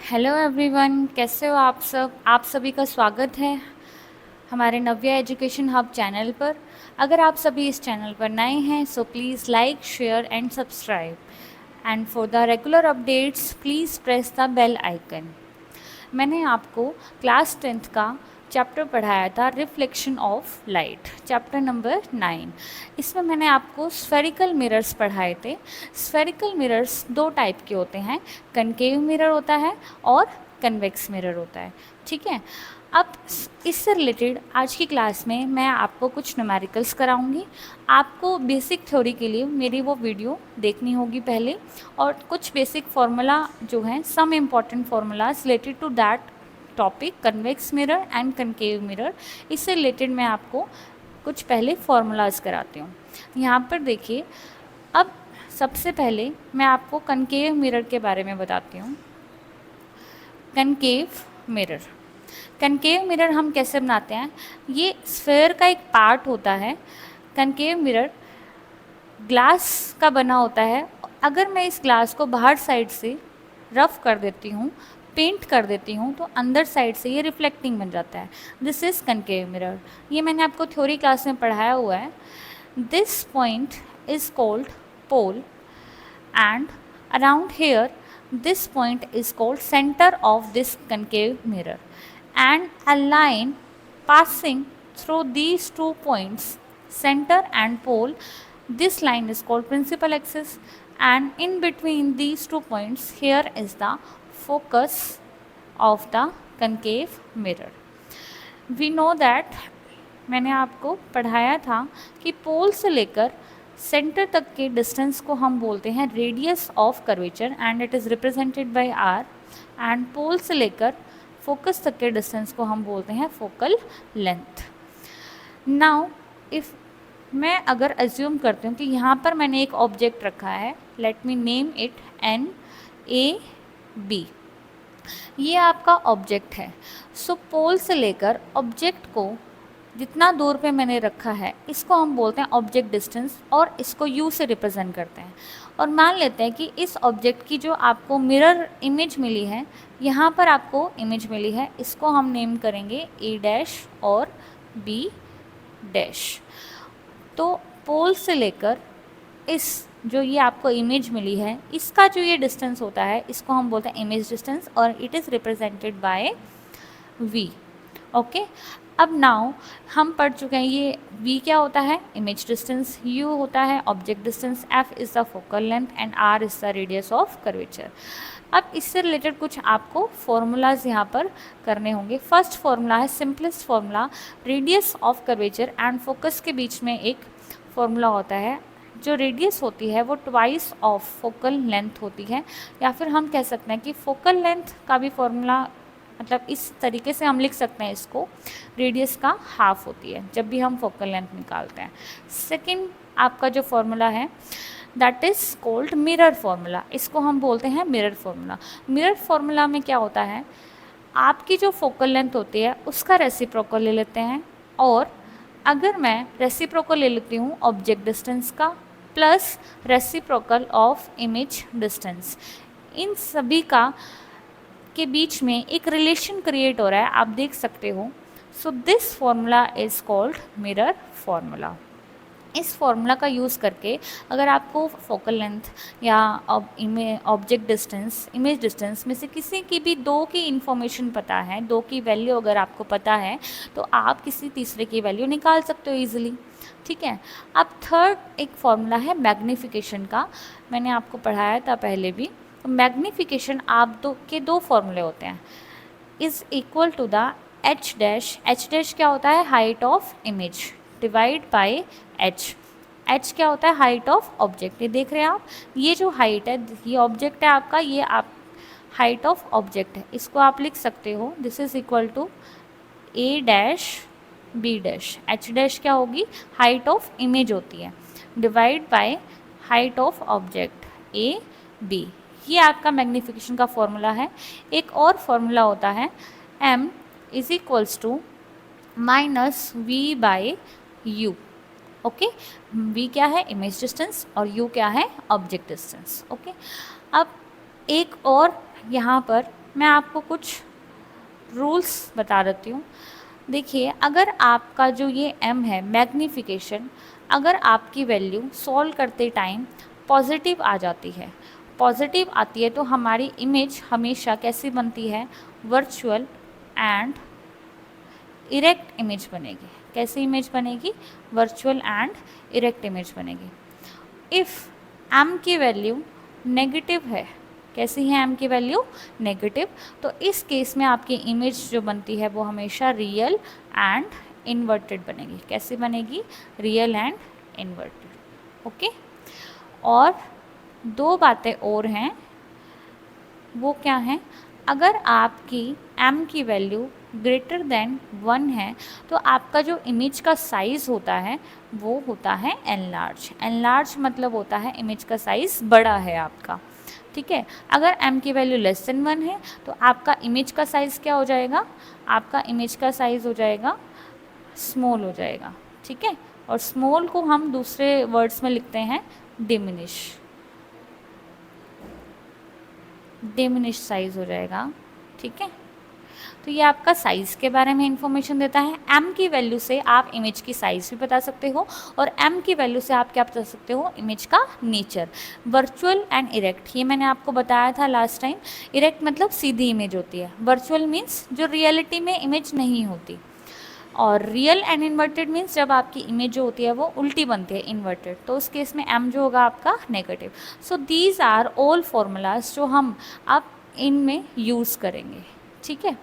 Hello everyone, कैसे हो आप सब। आप सभी का स्वागत है हमारे नव्या एजुकेशन हब चैनल पर। अगर आप सभी इस चैनल पर नए हैं so please like, share and subscribe, and for the regular updates please press the bell icon. मैंने आपको क्लास 10th का चैप्टर पढ़ाया था reflection of light, chapter number 9। इसमें मैंने आपको स्फेरिकल मिरर्स पढ़ाए थे। स्फेरिकल मिरर्स दो टाइप के होते हैं, कनकेव मिरर होता है और कन्वेक्स मिरर होता है। ठीक है, अब इससे रिलेटेड आज की क्लास में मैं आपको कुछ न्यूमेरिकल्स कराऊंगी। आपको बेसिक थ्योरी के लिए मेरी वो वीडियो देखनी होगी पहले, और कुछ बेसिक फार्मूला जो हैं, some important formulas related to that topic, convex mirror and concave mirror. इससे रिलेटेड मैं आपको कुछ पहले फार्मूलाज कराती हूँ। यहाँ पर देखिए, अब सबसे पहले मैं आपको कनकेव मिरर के बारे में बताती हूँ। कनकेव मिरर, कनकेव मिरर हम कैसे बनाते हैं। ये स्फेयर का एक पार्ट होता है। कनकेव मिरर ग्लास का बना होता है। अगर मैं इस ग्लास को बाहर साइड से रफ कर देती हूँ, पेंट कर देती हूँ, तो अंदर साइड से ये रिफ्लेक्टिंग बन जाता है। This is concave mirror. ये मैंने आपको थ्योरी क्लास में पढ़ाया हुआ है। This point is called pole, and around here this point is called center of this concave mirror, and a line passing through these 2 points, center and pole, this line is called principal axis, and in between these 2 points here is the focus of the concave mirror. We know that मैंने आपको पढ़ाया था कि पोल से लेकर centre तक के distance को हम बोलते हैं radius of curvature, and it is represented by R. And pole से लेकर फोकस तक के डिस्टेंस को हम बोलते हैं फोकल लेंथ। नाउ इफ़ मैं अगर अज्यूम करती हूँ कि यहाँ पर मैंने एक ऑब्जेक्ट रखा है, let me name it an A B. ये आपका ऑब्जेक्ट है। सो पोल से लेकर ऑब्जेक्ट को जितना दूर पे मैंने रखा है, इसको हम बोलते हैं ऑब्जेक्ट डिस्टेंस, और इसको यू से रिप्रेजेंट करते हैं। और मान लेते हैं कि इस ऑब्जेक्ट की जो आपको मिरर इमेज मिली है, यहाँ पर आपको इमेज मिली है, इसको हम नेम करेंगे ए डैश और बी डैश। तो पोल से लेकर इस जो ये आपको इमेज मिली है, इसका जो ये डिस्टेंस होता है, इसको हम बोलते हैं इमेज डिस्टेंस, और it is represented by v. Okay, अब नाउ हम पढ़ चुके हैं ये v क्या होता है, इमेज डिस्टेंस, u होता है object distance, f is the focal length, and r is the radius of curvature. अब इससे रिलेटेड कुछ आपको फॉर्मूलाज यहाँ पर करने होंगे। फर्स्ट फॉर्मूला है simplest formula, radius of curvature and focus के बीच में एक फॉर्मूला होता है। जो रेडियस होती है वो ट्वाइस ऑफ फोकल लेंथ होती है, या फिर हम कह सकते हैं कि फोकल लेंथ का भी फॉर्मूला, मतलब इस तरीके से हम लिख सकते हैं इसको, रेडियस का हाफ होती है जब भी हम फोकल लेंथ निकालते हैं। सेकंड आपका जो फॉर्मूला है that is called mirror formula, इसको हम बोलते हैं मिरर फॉर्मूला। मिरर फॉर्मूला में क्या होता है, आपकी जो फोकल लेंथ होती है उसका रेसिप्रोकल ले लेते हैं, और अगर मैं रेसिप्रोकल ले लेती हूँ ऑब्जेक्ट डिस्टेंस का plus reciprocal of image distance, इन सभी का के बीच में एक रिलेशन क्रिएट हो रहा है, आप देख सकते हो। So this formula is called mirror formula. इस फॉर्मूला का यूज़ करके अगर आपको फोकल लेंथ या ऑब्जेक्ट डिस्टेंस, इमेज डिस्टेंस में से किसी की भी दो की इन्फॉर्मेशन पता है, दो की वैल्यू अगर आपको पता है, तो आप किसी तीसरे की वैल्यू निकाल सकते हो ईजिली। ठीक है, अब थर्ड एक फॉर्मूला है मैग्नीफिकेशन का, मैंने आपको पढ़ाया था पहले भी। तो मैग्नीफिकेशन आप दो फॉर्मूले होते हैं, is equal to the H dash. H dash क्या होता है, height of image divide by H. H क्या होता है, हाइट ऑफ ऑब्जेक्ट। ये देख रहे हैं आप, ये जो हाइट है, ये ऑब्जेक्ट है आपका, ये आप हाइट ऑफ ऑब्जेक्ट है, इसको आप लिख सकते हो this is equal to A dash B dash. H dash क्या होगी, हाइट ऑफ इमेज होती है, divide by height of object A B. ये आपका मैग्नीफिकेशन का फॉर्मूला है। एक और फॉर्मूला होता है m is equals to minus v by u. Okay, v क्या है, इमेज डिस्टेंस, और u क्या है, ऑब्जेक्ट डिस्टेंस। ओके, अब एक और यहाँ पर मैं आपको कुछ रूल्स बता देती हूँ। देखिए, अगर आपका जो ये m है मैग्नीफिकेशन, अगर आपकी वैल्यू सॉल्व करते टाइम पॉजिटिव आ जाती है, पॉजिटिव आती है तो हमारी इमेज हमेशा कैसी बनती है, वर्चुअल एंड इरेक्ट इमेज बनेगी। कैसी इमेज बनेगी, वर्चुअल एंड इरेक्ट इमेज बनेगी। इफ़ m की वैल्यू नेगेटिव है, कैसी है m की वैल्यू नेगेटिव, तो इस केस में आपकी इमेज जो बनती है वो हमेशा रियल एंड इन्वर्टेड बनेगी। कैसी बनेगी, रियल एंड इन्वर्टेड। ओके, और दो बातें और हैं, वो क्या हैं, अगर आपकी m की वैल्यू ग्रेटर देन 1 है तो आपका जो इमेज का साइज़ होता है वो होता है एनलार्ज। एनलार्ज मतलब होता है इमेज का साइज़ बड़ा है आपका, ठीक है। अगर m की वैल्यू लेस देन 1 है तो आपका इमेज का साइज़ क्या हो जाएगा, आपका इमेज का साइज़ हो जाएगा स्मॉल हो जाएगा, ठीक है। और स्मॉल को हम दूसरे वर्ड्स में लिखते हैं डिमिनिश, डिमिनिश साइज़ हो जाएगा, ठीक है। तो ये आपका साइज़ के बारे में इंफॉर्मेशन देता है। m की वैल्यू से आप इमेज की साइज़ भी बता सकते हो और m की वैल्यू से आप क्या बता सकते हो, इमेज का नेचर। वर्चुअल एंड इरेक्ट, ये मैंने आपको बताया था लास्ट टाइम। इरेक्ट मतलब सीधी इमेज होती है, वर्चुअल मीन्स जो रियलिटी में इमेज नहीं होती, और रियल एंड इन्वर्टेड मीन्स जब आपकी इमेज जो होती है वो उल्टी बनती है, इन्वर्टेड, तो उस केस में m जो होगा आपका नेगेटिव। So these are all formulas जो हम अब इनमें यूज़ करेंगे, ठीक है।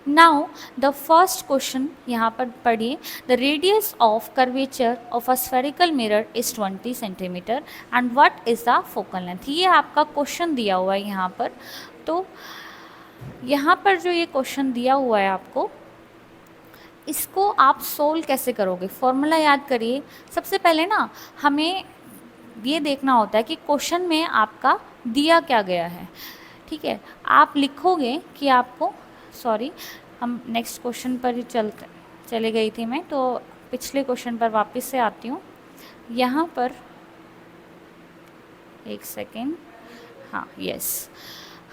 नाउ द फर्स्ट क्वेश्चन यहाँ पर पढ़िए, the radius of curvature of a spherical mirror is 20 centimetre and what is the focal length. ये आपका क्वेश्चन दिया हुआ है यहाँ पर। तो यहाँ पर जो ये क्वेश्चन दिया हुआ है आपको, इसको आप सोल्व कैसे करोगे, फॉर्मूला याद करिए। सबसे पहले ना हमें ये देखना होता है कि क्वेश्चन में आपका दिया क्या गया है, ठीक है। आप लिखोगे कि आपको, सॉरी हम नेक्स्ट क्वेश्चन पर ही चले गई थी मैं, तो पिछले क्वेश्चन पर वापस से आती हूँ। यहाँ पर एक सेकेंड, हाँ यस,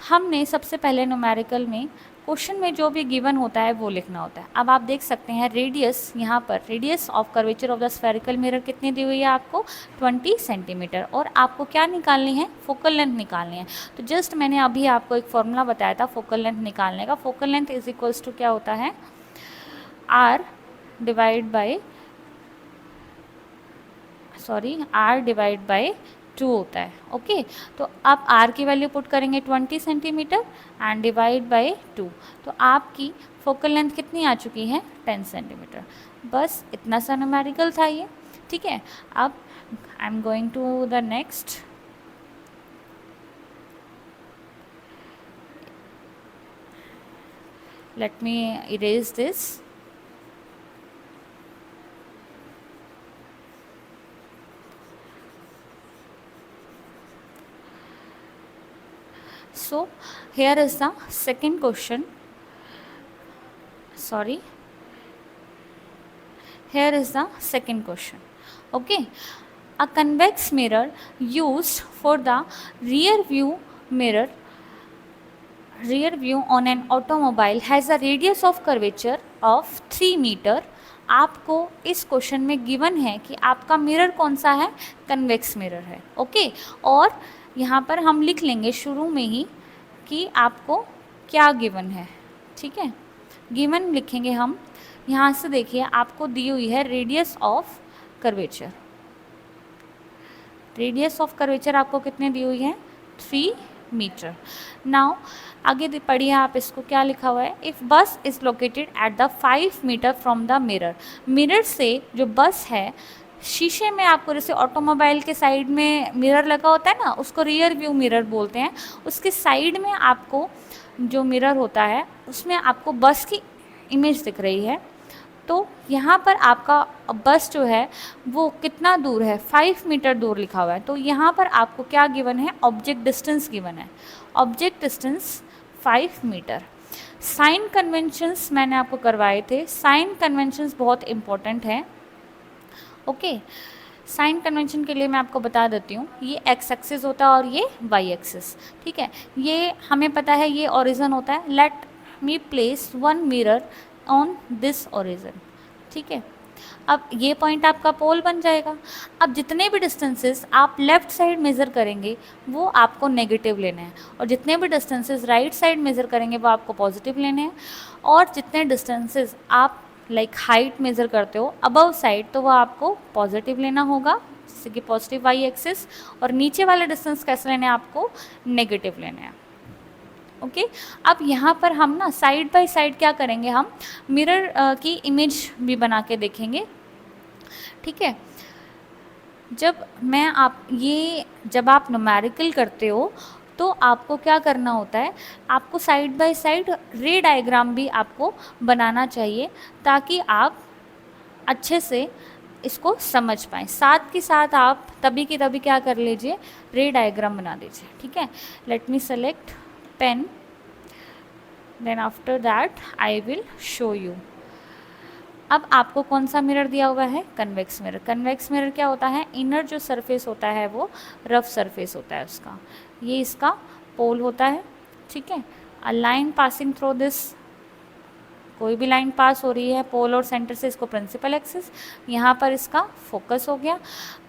हमने सबसे पहले न्यूमेरिकल में क्वेश्चन में जो भी गिवन होता है वो लिखना होता है। अब आप देख सकते हैं रेडियस, यहाँ पर radius of curvature of the spherical mirror कितनी दी हुई है आपको, 20 सेंटीमीटर, और आपको क्या निकालनी है, फोकल लेंथ निकालनी है। तो जस्ट मैंने अभी आपको एक फॉर्मूला बताया था फोकल लेंथ निकालने का। Focal length is equals to क्या होता है, r डिवाइड बाई 2 होता है, ओके। तो आप r की वैल्यू पुट करेंगे 20 सेंटीमीटर एंड डिवाइड बाई 2, तो आपकी फोकल लेंथ कितनी आ चुकी है, 10 सेंटीमीटर। बस इतना सा न्यूमेरिकल था ये, ठीक है। अब I am going to the next. Let me erase this. So here is the second question, here is the second question, okay. A convex mirror used for the rear view on an automobile has a radius of curvature of 3 meter। आपको इस question में given है कि आपका mirror कौन सा है, convex mirror है, ओके। और यहाँ पर हम लिख लेंगे शुरू में ही कि आपको क्या गिवन है, ठीक है। गिवन लिखेंगे हम, यहाँ से देखिए आपको दी हुई है radius of curvature. Radius of curvature आपको कितने दी हुई है, 3 मीटर। नाउ आगे पढ़िए आप, इसको क्या लिखा हुआ है, if bus is located at the 5 metre from the mirror. Mirror से जो बस है, शीशे में आपको जैसे ऑटोमोबाइल के साइड में मिरर लगा होता है ना, उसको रियर व्यू मिरर बोलते हैं। उसके साइड में आपको जो मिरर होता है उसमें आपको बस की इमेज दिख रही है। तो यहाँ पर आपका बस जो है वो कितना दूर है, 5 मीटर दूर लिखा हुआ है। तो यहाँ पर आपको क्या गिवन है, ऑब्जेक्ट डिस्टेंस गिवन है, object distance 5 metre. Sign conventions मैंने आपको करवाए थे, साइन कन्वेंशंस बहुत इंपॉर्टेंट है, ओके। साइन कन्वेंशन के लिए मैं आपको बता देती हूँ, ये एक्स एक्सिस होता है और ये वाई एक्सिस, ठीक है। ये हमें पता है ये ओरिजिन होता है। Let me place one mirror on this origin, ठीक है। अब ये पॉइंट आपका पोल बन जाएगा। अब जितने भी डिस्टेंसेस आप लेफ़्ट साइड मेज़र करेंगे वो आपको नेगेटिव लेने हैं, और जितने भी डिस्टेंसेस राइट साइड मेज़र करेंगे वो आपको पॉजिटिव लेने हैं। और जितने डिस्टेंसेस आप लाइक हाइट मेज़र करते हो अबव साइड, तो वो आपको पॉजिटिव लेना होगा, जैसे कि पॉजिटिव वाई एक्सिस, और नीचे वाले डिस्टेंस कैसे लेने हैं, आपको नेगेटिव लेने हैं। ओके अब यहाँ पर हम ना साइड बाय साइड क्या करेंगे, हम मिरर की इमेज भी बना के देखेंगे, ठीक है। जब आप न्यूमेरिकल करते हो तो आपको क्या करना होता है, आपको साइड बाय साइड रे डायग्राम भी आपको बनाना चाहिए, ताकि आप अच्छे से इसको समझ पाएँ। साथ के साथ आप तभी की तभी क्या कर लीजिए, रे डायग्राम बना दीजिए, ठीक है। Let me select pen, then after that I will show you. अब आपको कौन सा मिरर दिया हुआ है, कन्वेक्स मिरर। कन्वेक्स मिरर क्या होता है, इनर जो सरफेस होता है वो रफ सरफेस होता है उसका, ये इसका पोल होता है, ठीक है। A line passing through this, कोई भी लाइन पास हो रही है पोल और सेंटर से, इसको प्रिंसिपल एक्सिस, यहाँ पर इसका फोकस हो गया।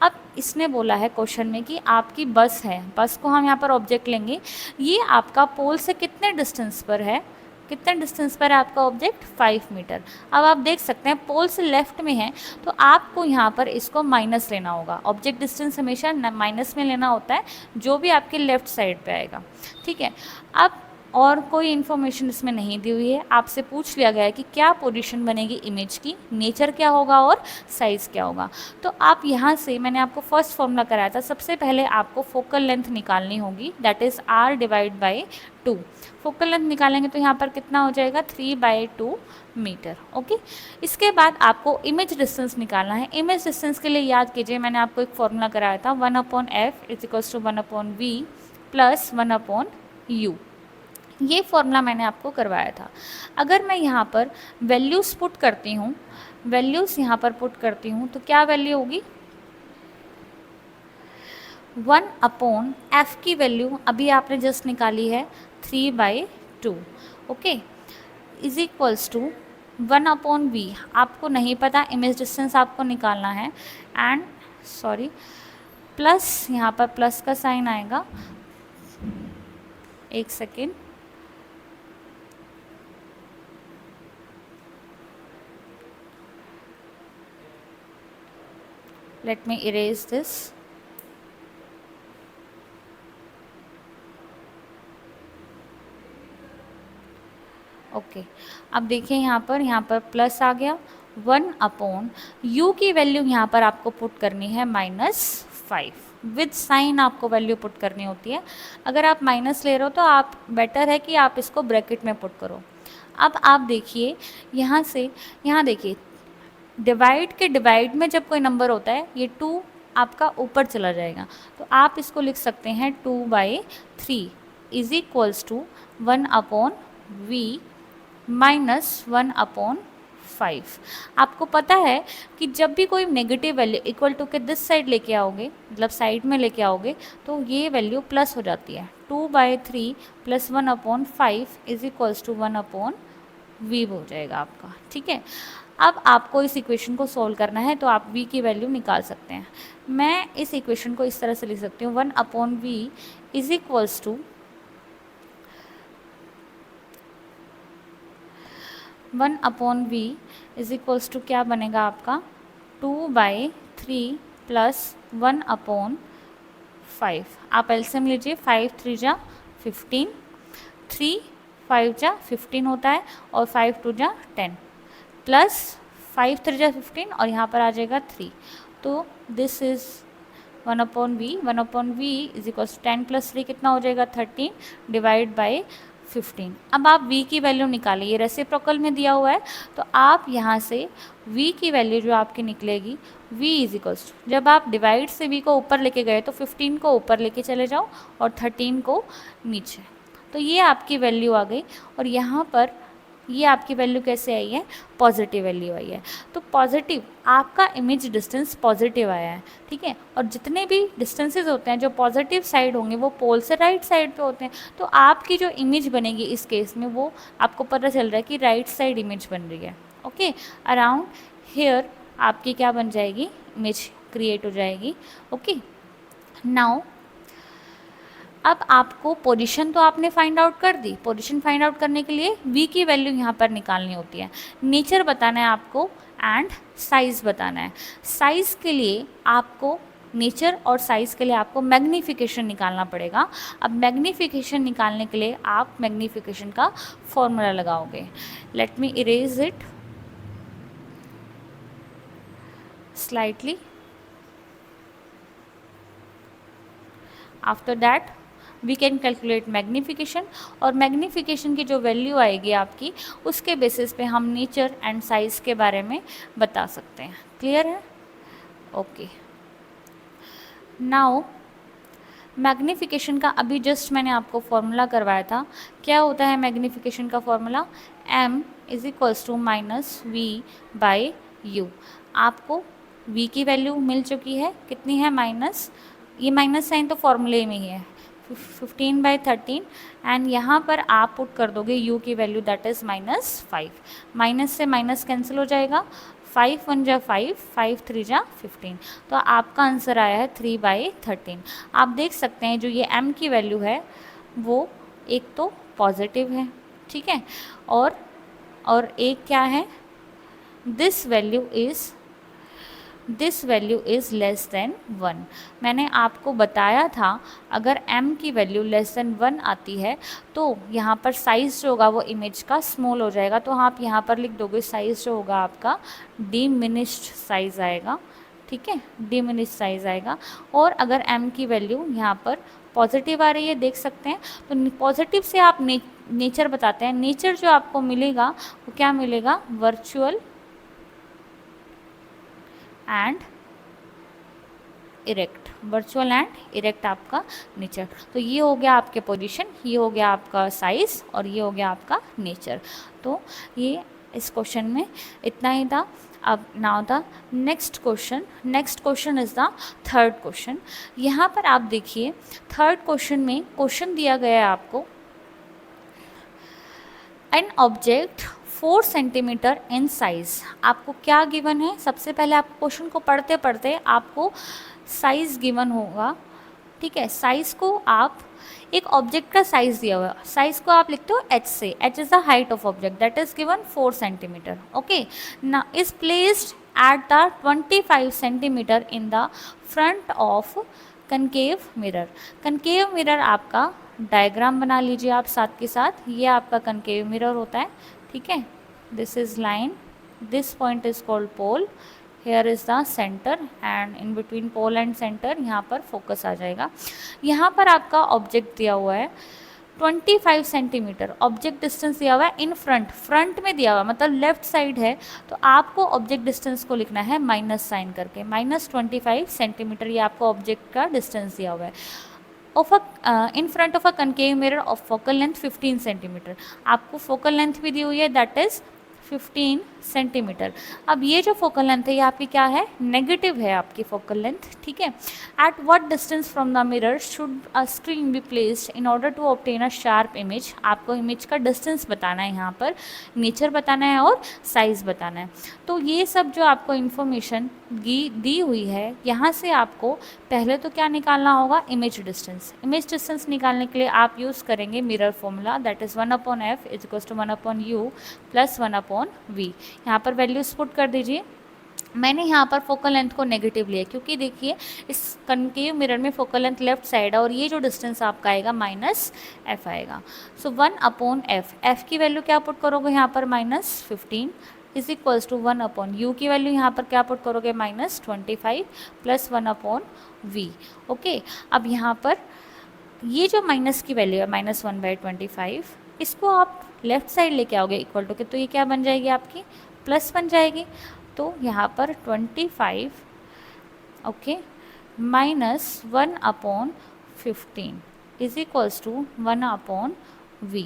अब इसने बोला है क्वेश्चन में कि आपकी बस है, बस को हम यहाँ पर ऑब्जेक्ट लेंगे, ये आपका पोल से कितने डिस्टेंस पर है, कितने डिस्टेंस पर है आपका ऑब्जेक्ट, 5 मीटर। अब आप देख सकते हैं पोल से लेफ्ट में है, तो आपको यहाँ पर इसको माइनस लेना होगा। ऑब्जेक्ट डिस्टेंस हमेशा माइनस में लेना होता है, जो भी आपके लेफ्ट साइड पे आएगा, ठीक है। अब और कोई इन्फॉर्मेशन इसमें नहीं दी हुई है, आपसे पूछ लिया गया है कि क्या पोजीशन बनेगी इमेज की, नेचर क्या होगा और साइज़ क्या होगा। तो आप यहाँ से, मैंने आपको फर्स्ट फॉर्मूला कराया था, सबसे पहले आपको फोकल लेंथ निकालनी होगी, that is r divide by 2। Focal length निकालेंगे तो यहाँ पर कितना हो जाएगा, 3/2 मीटर, ओके। इसके बाद आपको इमेज डिस्टेंस निकालना है। इमेज डिस्टेंस के लिए याद कीजिए, मैंने आपको एक फॉर्मूला कराया था, 1/f is 1/v plus 1/u। ये फॉर्मूला मैंने आपको करवाया था। अगर मैं यहाँ पर वैल्यूज़ पुट करती हूँ, वैल्यूज़ यहाँ पर पुट करती हूँ, तो क्या वैल्यू होगी, 1/f की वैल्यू अभी आपने जस्ट निकाली है 3/2, okay, is equals to 1/v। आपको नहीं पता, इमेज डिस्टेंस आपको निकालना है, एंड सॉरी प्लस, यहाँ पर प्लस का साइन आएगा, एक second, let me erase this। Okay अब देखिए यहाँ पर प्लस आ गया, 1/u की वैल्यू यहाँ पर आपको पुट करनी है -5, विद साइन आपको वैल्यू पुट करनी होती है। अगर आप माइनस ले रहे हो तो आप बेटर है कि आप इसको ब्रैकेट में पुट करो। अब आप देखिए यहाँ से, यहाँ देखिए डिवाइड के डिवाइड में जब कोई नंबर होता है, ये 2 आपका ऊपर चला जाएगा, तो आप इसको लिख सकते हैं 2/3 is equals to 1/v minus 1/5। आपको पता है कि जब भी कोई नेगेटिव वैल्यू इक्वल टू के दिस साइड लेके आओगे, मतलब साइड में लेके आओगे, तो ये वैल्यू प्लस हो जाती है। 2/3 plus 1/5 is equals to 1/v हो जाएगा आपका, ठीक है। अब आपको इस इक्वेशन को सॉल्व करना है, तो आप v की वैल्यू निकाल सकते हैं। मैं इस इक्वेशन को इस तरह से लिख सकती हूँ, 1/v is equals to 1/v is equals to क्या बनेगा आपका, 2/3 प्लस 1/5। आप एलसीएम लीजिए, 5 3 जा 15, 3 5 जा 15 होता है, और 5 2 जा 10, प्लस 5 3 जा 15, और यहाँ पर आ जाएगा 3। तो this is 1/v। 1/v is equal 10 plus 3 कितना हो जाएगा, 13 डिवाइड बाई 15। अब आप v की वैल्यू निकालिए, रेसिप्रोकल में दिया हुआ है, तो आप यहाँ से v की वैल्यू जो आपकी निकलेगी, v इज इक्वल्स टू, जब आप डिवाइड से v को ऊपर लेके गए तो 15 को ऊपर लेके चले जाओ और 13 को नीचे, तो ये आपकी वैल्यू आ गई। और यहाँ पर ये आपकी वैल्यू कैसे आई है, पॉजिटिव वैल्यू आई है। तो पॉजिटिव, आपका इमेज डिस्टेंस पॉजिटिव आया है, ठीक है। और जितने भी डिस्टेंसेस होते हैं जो पॉजिटिव साइड होंगे वो पोल से राइट साइड पे होते हैं, तो आपकी जो इमेज बनेगी इस केस में वो आपको पता चल रहा है कि राइट साइड इमेज बन रही है। ओके, अराउंड हेयर आपकी क्या बन जाएगी, इमेज क्रिएट हो जाएगी। ओके, नाउ अब आपको पोजीशन तो आपने फाइंड आउट कर दी। पोजीशन फाइंड आउट करने के लिए v की वैल्यू यहाँ पर निकालनी होती है, नेचर बताना है आपको एंड साइज़ बताना है। साइज़ के लिए आपको, नेचर और साइज़ के लिए आपको मैग्नीफिकेशन निकालना पड़ेगा। अब मैग्नीफिकेशन निकालने के लिए आप मैग्नीफिकेशन का फॉर्मूला लगाओगे। Let me erase it slightly. After that we can calculate magnification, और मैग्नीफिकेशन की जो वैल्यू आएगी आपकी उसके बेसिस पे हम नेचर एंड साइज़ के बारे में बता सकते हैं। क्लियर है? ओके, नाउ मैग्नीफिकेशन का अभी जस्ट मैंने आपको फॉर्मूला करवाया था। क्या होता है मैग्नीफिकेशन का formula, m is equals to minus v by u. आपको v की वैल्यू मिल चुकी है, कितनी है, माइनस, ये माइनस साइन तो फॉर्मूले में ही है, 15/13, एंड यहाँ पर आप पुट कर दोगे u की वैल्यू दैट इज़ -5। माइनस से माइनस कैंसिल हो जाएगा, 5 1 जा 5, 5 3 जा 15, तो आपका आंसर आया है 3/13। आप देख सकते हैं जो ये m की वैल्यू है वो एक तो पॉजिटिव है, ठीक है, और एक क्या है, this value is less than 1। मैंने आपको बताया था अगर m की वैल्यू लेस देन 1 आती है तो यहाँ पर साइज़ जो होगा वो इमेज का स्मॉल हो जाएगा, तो आप यहाँ पर लिख दोगे साइज़ जो होगा आपका डिमिनिश्ड साइज़ आएगा, ठीक है, डिमिनिश्ड साइज़ आएगा। और अगर m की वैल्यू यहाँ पर पॉजिटिव आ रही है, देख सकते हैं, तो पॉजिटिव से आप नेचर बताते हैं। नेचर जो आपको मिलेगा वो क्या मिलेगा, virtual and erect, virtual and erect आपका नेचर। तो ये हो गया आपके पोजीशन, ये हो गया आपका साइज़, और ये हो गया आपका नेचर। तो ये इस क्वेश्चन में इतना ही था। अब now the next question is the third question. यहाँ पर आप देखिए थर्ड क्वेश्चन में क्वेश्चन दिया गया है आपको, an object 4 centimetre in size. आपको क्या गिवन है, सबसे पहले आप क्वेश्चन को पढ़ते पढ़ते आपको साइज़ गिवन होगा, ठीक है। साइज़ को आप, एक ऑब्जेक्ट का साइज़ दिया हुआ, साइज़ को आप लिखते हो h से, h is the height of object that is given 4 centimetre. Okay, ना is placed at the 25 centimetre in the front of concave mirror. Concave mirror आपका डायग्राम बना लीजिए आप साथ के साथ, ये आपका कनकेव मिरर होता है, ठीक है। This is line, this point is called pole, here is the centre, and in between pole and centre यहाँ पर फोकस आ जाएगा। यहाँ पर आपका ऑब्जेक्ट दिया हुआ है 25 सेंटीमीटर, ऑब्जेक्ट डिस्टेंस दिया हुआ है इन फ्रंट में दिया हुआ है, मतलब लेफ्ट साइड है, तो आपको ऑब्जेक्ट डिस्टेंस को लिखना है माइनस साइन करके, -25 सेंटीमीटर, ये आपको ऑब्जेक्ट का डिस्टेंस दिया हुआ है। In front of a concave mirror of focal length 15 centimetre, आपको फोकल लेंथ भी दी हुई है दैट इज 15 सेंटीमीटर। अब ये जो फोकल लेंथ है ये आपकी क्या है, नेगेटिव है आपकी फोकल लेंथ, ठीक है। At what distance from the mirror should a screen be placed in order to obtain a sharp image. आपको इमेज का डिस्टेंस बताना है, यहाँ पर नेचर बताना है और साइज़ बताना है। तो ये सब जो आपको इन्फॉर्मेशन दी हुई है, यहाँ से आपको पहले तो क्या निकालना होगा, इमेज डिस्टेंस। इमेज डिस्टेंस निकालने के लिए आप यूज़ करेंगे mirror formula that is 1/f is equals to 1/u plus 1/v। यहाँ पर वैल्यूज पुट कर दीजिए। मैंने यहाँ पर फोकल लेंथ को नेगेटिव लिया क्योंकि देखिए इस कनकेव मिरर में फोकल लेंथ लेफ्ट साइड है और ये जो डिस्टेंस आपका आएगा -f आएगा। सो 1/f, f की वैल्यू क्या पुट करोगे यहाँ पर -15 इज इक्वल्स टू 1/u की वैल्यू यहाँ पर क्या पुट करोगे -25 प्लस 1/v। ओके, अब यहाँ पर ये जो माइनस की वैल्यू है -1/25, इसको आप लेफ्ट साइड लेके आओगे इक्वल टू के, तो ये क्या बन जाएगी आपकी प्लस बन जाएगी। तो यहाँ पर 25 okay -1/15 is equals to 1/v। v।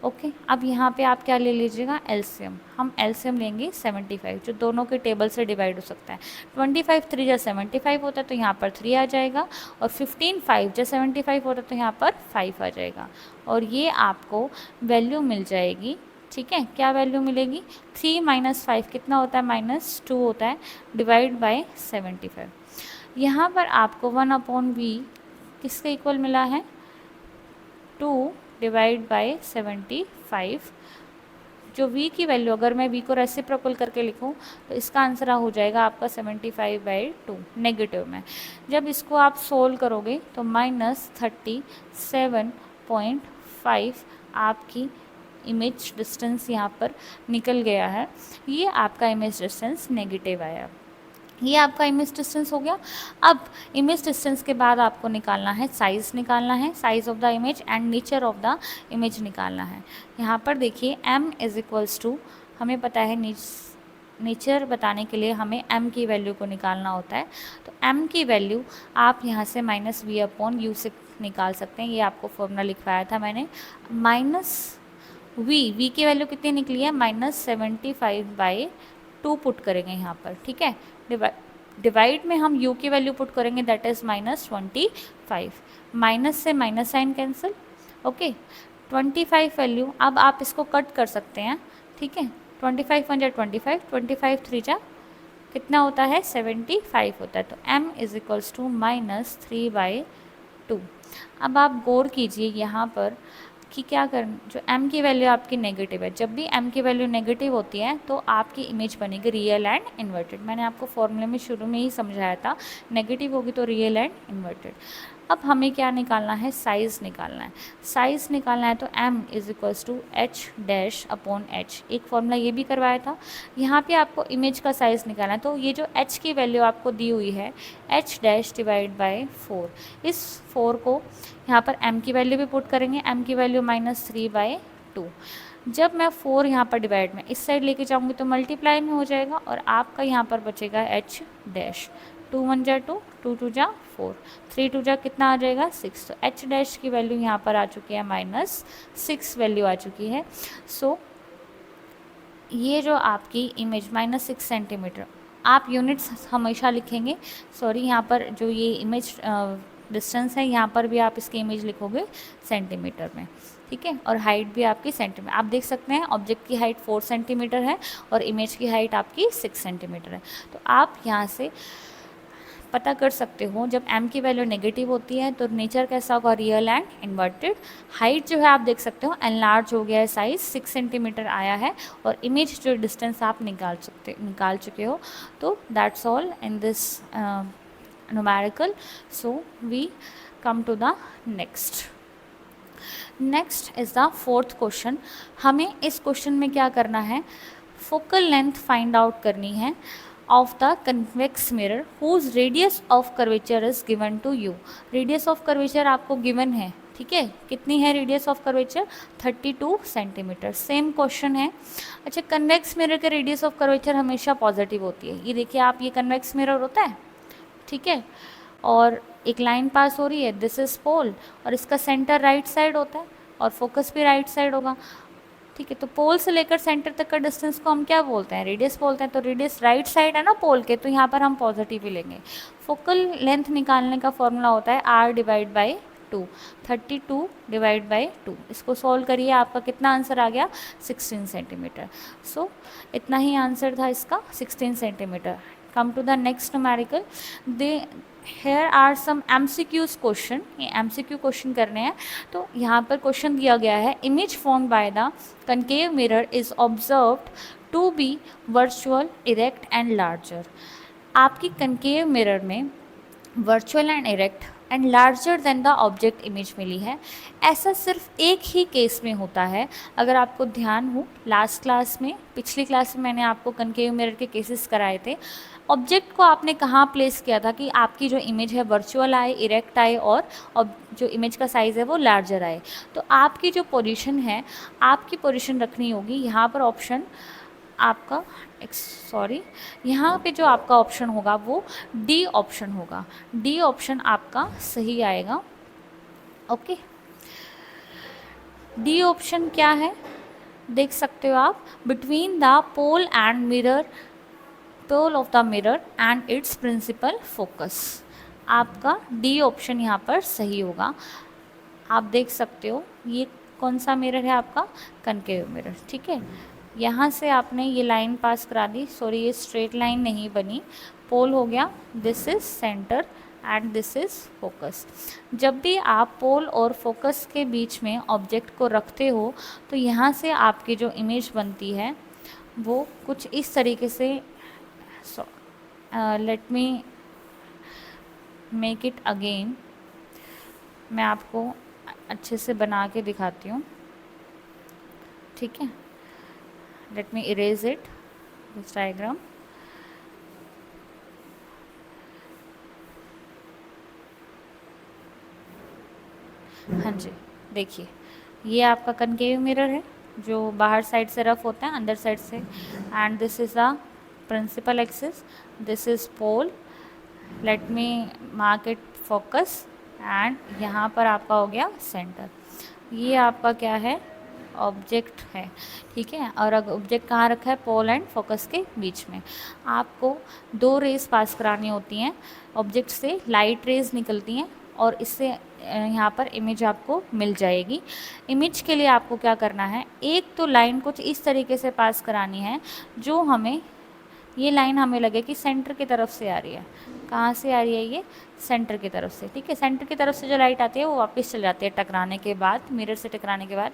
Okay, अब यहाँ पे आप क्या ले लीजिएगा, एलसीएम। हम एलसीएम लेंगे 75, जो दोनों के टेबल से डिवाइड हो सकता है। 25 3 जा 75 होता है तो यहाँ पर 3 आ जाएगा, और 15 5 जा 75 होता है तो यहाँ पर 5 आ जाएगा, और ये आपको वैल्यू मिल जाएगी। ठीक है, क्या वैल्यू मिलेगी, 3 - 5 कितना होता है, -2 होता है, डिवाइड बाय 75। यहाँ पर आपको 1/v किसके इक्वल मिला है, 2 डिवाइड बाय 75। जो v की वैल्यू, अगर मैं v को रेसिप्रोकल करके लिखूं तो इसका आंसर हो जाएगा आपका 75/2 नेगेटिव में। जब इसको आप सोल्व करोगे तो -37.5 आपकी इमेज डिस्टेंस यहाँ पर निकल गया है। ये आपका इमेज डिस्टेंस नेगेटिव आया। ये आपका इमेज डिस्टेंस हो गया। अब इमेज डिस्टेंस के बाद आपको निकालना है साइज़, निकालना है size of the image and nature of the image निकालना है। यहाँ पर देखिए m = हमें पता है नेचर बताने के लिए हमें m की वैल्यू को निकालना होता है। तो m की वैल्यू आप यहाँ से -v/u से निकाल सकते हैं। ये आपको फॉर्मूला लिखवाया था मैंने। -v की वैल्यू कितनी निकली है, -75/2 पुट करेंगे यहाँ पर। ठीक है, डिवाइड में हम u की वैल्यू पुट करेंगे, दैट इज़ -25। माइनस से minus sign cancel. Okay, 25 value, अब आप इसको कट कर सकते हैं। ठीक है, 25 1 जा 25, 25 3 जा कितना होता है, 75 होता है। तो m = -3/2। अब आप गौर कीजिए यहाँ पर कि क्या कर, जो m की वैल्यू आपकी नेगेटिव है, जब भी m की वैल्यू नेगेटिव होती है तो आपकी इमेज बनेगी रियल एंड इन्वर्टेड। मैंने आपको फॉर्मूले में शुरू में ही समझाया था, नेगेटिव होगी तो रियल एंड इन्वर्टेड। अब हमें क्या निकालना है, साइज़ निकालना है। साइज़ निकालना है तो m = h'/h। एक फॉर्मूला ये भी करवाया था। यहाँ पे आपको इमेज का साइज़ निकालना है, तो ये जो h की वैल्यू आपको दी हुई है h'/4, इस 4 को यहाँ पर m की वैल्यू भी पुट करेंगे, m की वैल्यू -3/2। जब मैं 4 यहाँ पर डिवाइड में इस साइड लेके जाऊँगी तो मल्टीप्लाई में हो जाएगा, और आपका यहाँ पर बचेगा h'। 2 1 जा 2, 2 2 जा 4, 3 2 जा कितना आ जाएगा, 6। तो h' की वैल्यू यहाँ पर आ चुकी है -6 वैल्यू आ चुकी है। सो ये जो आपकी इमेज -6 सेंटीमीटर, आप यूनिट्स हमेशा लिखेंगे। सॉरी, यहाँ पर जो ये इमेज डिस्टेंस है, यहाँ पर भी आप इसकी इमेज लिखोगे सेंटीमीटर में। ठीक है, और हाइट भी आपकी सेंटीमीटर। आप देख सकते हैं ऑब्जेक्ट की हाइट 4 सेंटीमीटर है और इमेज की हाइट आपकी 6 सेंटीमीटर है। तो आप यहाँ से पता कर सकते हो, जब m की वैल्यू नेगेटिव होती है तो नेचर कैसा होगा, रियल एंड इन्वर्टेड। हाइट जो है आप देख सकते हो एनलार्ज हो गया है, साइज 6 सेंटीमीटर आया है, और इमेज जो डिस्टेंस आप निकाल चुके हो। तो that's all in this numerical. So we come to the next is the 4th question. हमें इस क्वेश्चन में क्या करना है, फोकल लेंथ फाइंड आउट करनी है of the convex mirror whose radius of curvature is given to you। radius of curvature आपको given है। ठीक है, कितनी है radius of curvature, 32 centimetre. Same question है। अच्छा, कन्वेक्स मिरर के रेडियस ऑफ कर्वेचर हमेशा पॉजिटिव होती है। ये देखिए आप, ये कन्वेक्स मिरर होता है। ठीक है, और एक लाइन पास हो रही है, दिस इज पोल, और इसका सेंटर राइट साइड होता है और फोकस भी राइट साइड होगा। ठीक है, तो पोल से लेकर सेंटर तक का डिस्टेंस को हम क्या बोलते हैं, रेडियस बोलते हैं। तो रेडियस राइट साइड है ना पोल के, तो यहाँ पर हम पॉजिटिव ही लेंगे। फोकल लेंथ निकालने का फॉर्मूला होता है r/2, 32 / 2। इसको सॉल्व करिए, आपका कितना आंसर आ गया, 16 सेंटीमीटर। सो इतना ही आंसर था इसका, 16 centimetre. Come to the next numerical. Here are some MCQs question. ये MCQ क्वेश्चन करने हैं। तो यहाँ पर क्वेश्चन दिया गया है, image formed by the concave mirror is observed to be virtual, erect and larger. आपकी कनकेव मिरर में virtual and erect and larger than the object image मिली है। ऐसा सिर्फ एक ही केस में होता है। अगर आपको ध्यान हो, लास्ट क्लास में, पिछली क्लास में मैंने आपको कनकेव मिरर के केसेस कराए थे। ऑब्जेक्ट को आपने कहाँ प्लेस किया था कि आपकी जो इमेज है वर्चुअल आए, इरेक्ट आए, और जो इमेज का साइज़ है वो लार्जर आए। तो आपकी जो पोजीशन है, आपकी पोजीशन रखनी होगी यहाँ पर। ऑप्शन आपका यहाँ पे जो आपका ऑप्शन होगा वो डी ऑप्शन होगा। डी ऑप्शन आपका सही आएगा। ओके, डी ऑप्शन क्या है, देख सकते हो आप, between the pole and mirror, pole of the mirror and its principal focus. आपका डी ऑप्शन यहाँ पर सही होगा। आप देख सकते हो ये कौन सा मिरर है आपका, कनकेव मिरर, ठीक है। यहाँ से आपने ये लाइन पास करा दी, सॉरी ये स्ट्रेट लाइन नहीं बनी, पोल हो गया, this is centre and this is focus. जब भी आप पोल और फोकस के बीच में ऑब्जेक्ट को रखते हो तो यहाँ से आपकी जो इमेज बनती है वो कुछ इस तरीके से, let me make it again, मैं आपको अच्छे से बना के दिखाती हूँ, ठीक है। Let me erase it, this diagram. हाँ जी, देखिए ये आपका कनकेव मिरर है जो बाहर साइड से रफ होता है, अंदर साइड से, and this is the principal axis, this is pole, let me mark it focus, and यहाँ पर आपका हो गया सेंटर। ये आपका क्या है, ऑब्जेक्ट है, ठीक है। और अगर ऑब्जेक्ट कहाँ रखा है, पोल एंड फोकस के बीच में। आपको दो रेज पास करानी होती हैं ऑब्जेक्ट से, लाइट रेज निकलती हैं और इससे यहाँ पर इमेज आपको मिल जाएगी। इमेज के लिए आपको क्या करना है, एक तो लाइन कुछ इस तरीके से पास करानी है जो हमें, ये लाइन हमें लगे कि सेंटर की तरफ से आ रही है। कहाँ से आ रही है, ये सेंटर की तरफ से, ठीक है। सेंटर की तरफ से जो लाइट आती है वो वापस चल जाती है टकराने के बाद, मिरर से टकराने के बाद,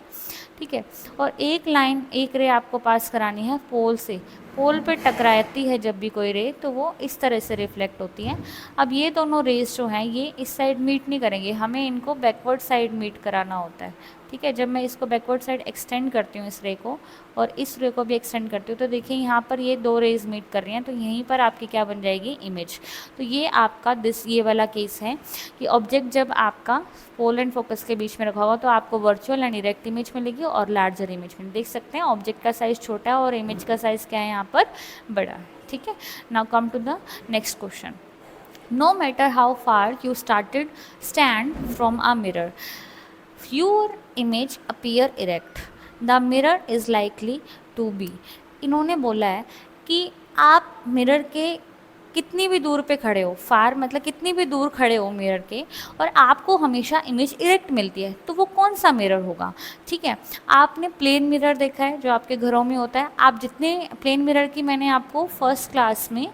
ठीक है। और एक लाइन, एक रे आपको पास करानी है पोल से, पोल पे टकराती है जब भी कोई रे तो वो इस तरह से रिफ्लेक्ट होती है। अब ये दोनों रेज जो हैं ये इस साइड मीट नहीं करेंगे, हमें इनको बैकवर्ड साइड मीट कराना होता है, ठीक है। जब मैं इसको बैकवर्ड साइड एक्सटेंड करती हूँ इस रे को और इस रे को भी एक्सटेंड करती हूँ तो देखिए यहाँ पर ये दो रेज मीट कर रही हैं, तो यहीं पर आपकी क्या बन जाएगी, इमेज। तो ये आपका ये वाला केस है कि ऑब्जेक्ट जब आपका पोल एंड फोकस के बीच में रखा होगा तो आपको वर्चुअल एंड इरेक्ट इमेज मिलेगी और लार्जर इमेज में। देख सकते हैं ऑब्जेक्ट का साइज़ छोटा है और इमेज का साइज़ क्या है यहाँ पर, बड़ा है, ठीक है। Now come to the next question. No matter how far you stand from a mirror, your image appear erect, the mirror is likely to be। इन्होंने बोला है कि आप मिरर के कितनी भी दूर पे खड़े हो, फार मतलब कितनी भी दूर खड़े हो मिरर के, और आपको हमेशा इमेज इरेक्ट मिलती है, तो वो कौन सा मिरर होगा, ठीक है। आपने प्लेन मिरर देखा है जो आपके घरों में होता है, आप जितने प्लेन मिरर की मैंने आपको फर्स्ट क्लास में